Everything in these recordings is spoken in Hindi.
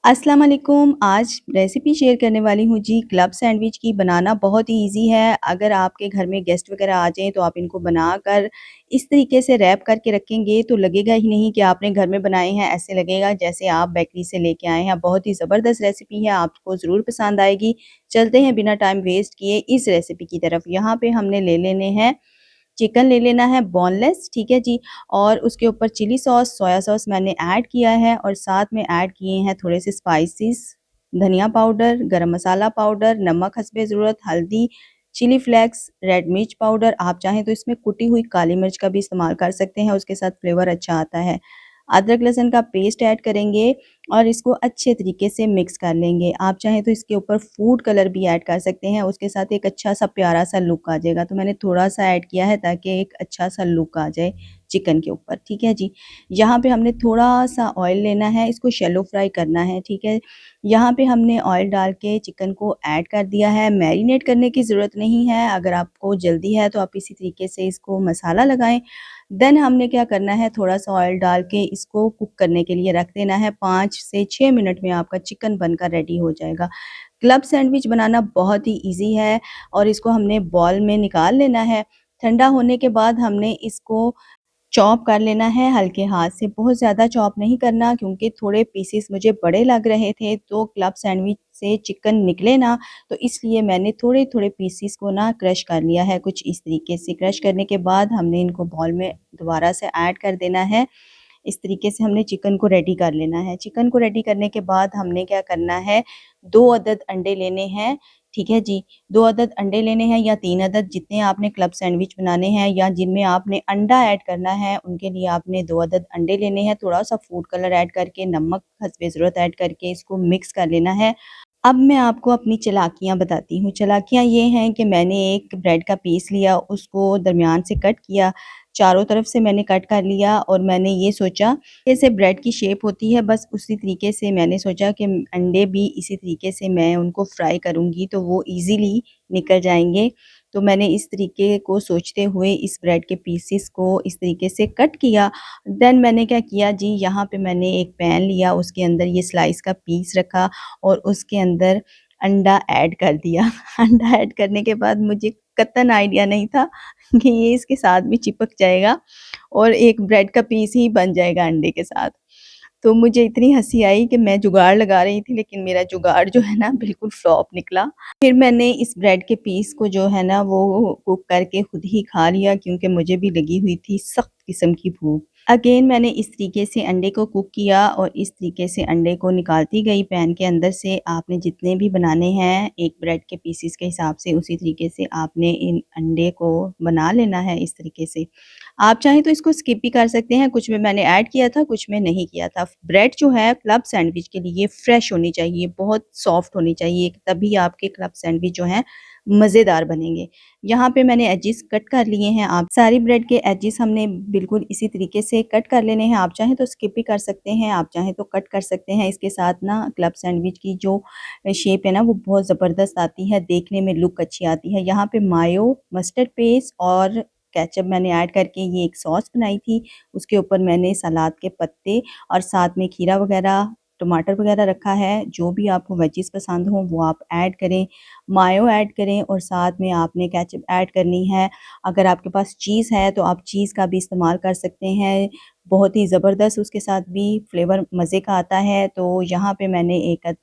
अस्सलाम वालेकुम। आज रेसिपी शेयर करने वाली हूँ जी क्लब सैंडविच की। बनाना बहुत ही ईज़ी है। अगर आपके घर में गेस्ट वगैरह आ जाएँ तो आप इनको बनाकर इस तरीके से रैप करके रखेंगे तो लगेगा ही नहीं कि आपने घर में बनाए हैं, ऐसे लगेगा जैसे आप बेकरी से लेके आए हैं। बहुत ही ज़बरदस्त रेसिपी है, आपको ज़रूर पसंद आएगी। चलते हैं बिना टाइम वेस्ट किए इस रेसिपी की तरफ। यहाँ पे हमने ले लेने हैं चिकन, ले लेना है बोनलेस, ठीक है जी। और उसके ऊपर चिली सॉस, सोया सॉस मैंने ऐड किया है और साथ में ऐड किए हैं थोड़े से स्पाइसेस, धनिया पाउडर, गरम मसाला पाउडर, नमक हस्बे ज़रूरत, हल्दी, चिली फ्लेक्स, रेड मिर्च पाउडर। आप चाहें तो इसमें कुटी हुई काली मिर्च का भी इस्तेमाल कर सकते हैं, उसके साथ फ्लेवर अच्छा आता है। अदरक लहसुन का पेस्ट ऐड करेंगे और इसको अच्छे तरीके से मिक्स कर लेंगे। आप चाहें तो इसके ऊपर फूड कलर भी ऐड कर सकते हैं, उसके साथ एक अच्छा-सा प्यारा-सा लुक आ जाएगा। तो मैंने थोड़ा-सा ऐड किया है ताकि एक अच्छा-सा लुक आ जाए चिकन के ऊपर, ठीक है जी। यहाँ पे हमने थोड़ा-सा ऑयल लेना है, इसको शैलो फ्राई करना है, ठीक है। यहाँ पे हमने ऑयल डाल के चिकन को ऐड कर दिया है। मैरिनेट करने की ज़रूरत नहीं है, अगर आपको जल्दी है तो आप इसी तरीके से इसको मसाला लगाएँ। देन हमने क्या करना है, थोड़ा-सा ऑयल डाल के इसको कुक करने के लिए रख देना है। 5 से 6 मिनट में आपका चिकन बनकर रेडी हो जाएगा। क्लब सैंडविच बनाना बहुत ही ईज़ी है और इसको हमने बॉल में निकाल लेना है। ठंडा होने के बाद हमने इसको चॉप कर लेना है हल्के हाथ से, बहुत ज़्यादा चॉप नहीं करना क्योंकि थोड़े पीसेस मुझे बड़े लग रहे थे, तो क्लब सैंडविच से चिकन निकले ना, तो इसलिए मैंने थोड़े-थोड़े पीसेस को ना क्रश कर लिया है कुछ इस तरीके से। क्रश करने के बाद हमने इनको बॉल में दोबारा से ऐड कर देना है। इस तरीके से हमने चिकन को रेडी कर लेना है। चिकन को रेडी करने के बाद हमने क्या करना है, 2 अदद अंडे लेने हैं, ठीक है जी। 2 अदद अंडे लेने हैं या 3 अदद, जितने आपने क्लब सैंडविच बनाने हैं या जिनमें आपने अंडा ऐड करना है, उनके लिए आपने 2 अदद अंडे लेने हैं। थोड़ा-सा फूड कलर ऐड करके, नमक हस्बे ज़रूरत ऐड करके इसको मिक्स कर लेना है। अब मैं आपको अपनी चालाकियाँ बताती हूँ। चालाकियाँ ये हैं कि मैंने एक ब्रेड का पीस लिया, उसको दरमियान से कट किया, चारों तरफ से मैंने कट कर लिया और मैंने ये सोचा जैसे ब्रेड की शेप होती है, बस उसी तरीके से मैंने सोचा कि अंडे भी इसी तरीके से मैं उनको फ्राई करूँगी तो वो ईज़िली निकल जाएँगे। तो मैंने इस तरीके को सोचते हुए इस ब्रेड के पीसेस को इस तरीके से कट किया। देन मैंने क्या किया जी, यहाँ पे मैंने एक पैन लिया, उसके अंदर ये स्लाइस का पीस रखा और उसके अंदर अंडा ऐड कर दिया। अंडा ऐड करने के बाद मुझे कतई आइडिया नहीं था कि ये इसके साथ भी चिपक जाएगा और एक ब्रेड का पीस ही बन जाएगा अंडे के साथ। तो मुझे इतनी हँसी आई कि मैं जुगाड़ लगा रही थी, लेकिन मेरा जुगाड़ जो है ना बिल्कुल फ्लॉप निकला। फिर मैंने इस ब्रेड के पीस को जो है ना वो कुक करके खुद ही खा लिया क्योंकि मुझे भी लगी हुई थी सख्त किस्म की भूख। अगेन मैंने इस तरीके से अंडे को कुक किया और इस तरीके से अंडे को निकालती गई पैन के अंदर से। आपने जितने भी बनाने हैं एक ब्रेड के पीसेस के हिसाब से उसी तरीके से आपने इन अंडे को बना लेना है इस तरीके से। आप चाहें तो इसको स्किप भी कर सकते हैं, कुछ में मैंने ऐड किया था, कुछ में नहीं किया था। ब्रेड जो है क्लब सैंडविच के लिए फ्रेश होनी चाहिए, बहुत सॉफ्ट होनी चाहिए, तभी आपके क्लब सैंडविच जो हैं मज़ेदार बनेंगे। यहाँ पे मैंने एजेस कट कर लिए हैं। आप सारी ब्रेड के एजेस हमने बिल्कुल इसी तरीके से कट कर लेने हैं। आप चाहें तो स्किप भी कर सकते हैं, आप चाहें तो कट कर सकते हैं। इसके साथ ना क्लब सैंडविच की जो शेप है ना वो बहुत ज़बरदस्त आती है, देखने में लुक अच्छी आती है। यहाँ पे मायो, मस्टर्ड पेस्ट और केचअप मैंने ऐड करके ये एक सॉस बनाई थी। उसके ऊपर मैंने सलाद के पत्ते और साथ में खीरा वगैरह, टमाटर वगैरह रखा है। जो भी आपको वेजिस पसंद हो वो आप ऐड करें। मायो ऐड करें और साथ में आपने केचअप ऐड करनी है। अगर आपके पास चीज़ है तो आप चीज़ का भी इस्तेमाल कर सकते हैं। बहुत ही ज़बरदस्त उसके साथ भी फ्लेवर मज़े का आता है। तो यहाँ पे मैंने एक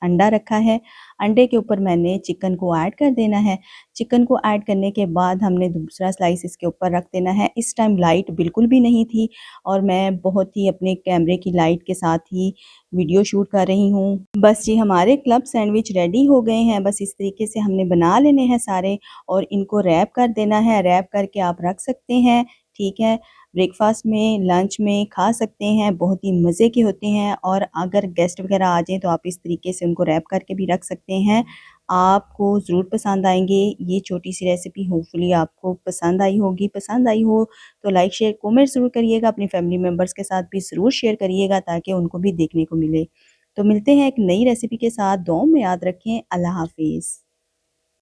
अंडा रखा है। अंडे के ऊपर मैंने चिकन को ऐड कर देना है। चिकन को ऐड करने के बाद हमने दूसरा स्लाइस इसके ऊपर रख देना है। इस टाइम लाइट बिल्कुल भी नहीं थी और मैं बहुत ही अपने कैमरे की लाइट के साथ ही वीडियो शूट कर रही हूँ। बस जी हमारे क्लब सैंडविच रेडी हो गए हैं। बस इस तरीके से हमने बना लेने हैं सारे और इनको रैप कर देना है। रैप करके आप रख सकते हैं, ठीक है। ब्रेकफ़ास्ट में, लंच में खा सकते हैं, बहुत ही मज़े के होते हैं और अगर गेस्ट वग़ैरह आ जाएँ तो आप इस तरीके से उनको रैप करके भी रख सकते हैं। आपको ज़रूर पसंद आएँगे। ये छोटी-सी रेसिपी होपफुली आपको पसंद आई होगी। पसंद आई हो तो लाइक, शेयर, कमेंट ज़रूर करिएगा। अपनी फैमिली मेंबर्स के साथ भी ज़रूर शेयर करिएगा ताकि उनको भी देखने को मिले। तो मिलते हैं एक नई रेसिपी के साथ। दुआओं में याद रखें। अल्लाह हाफ़िज़।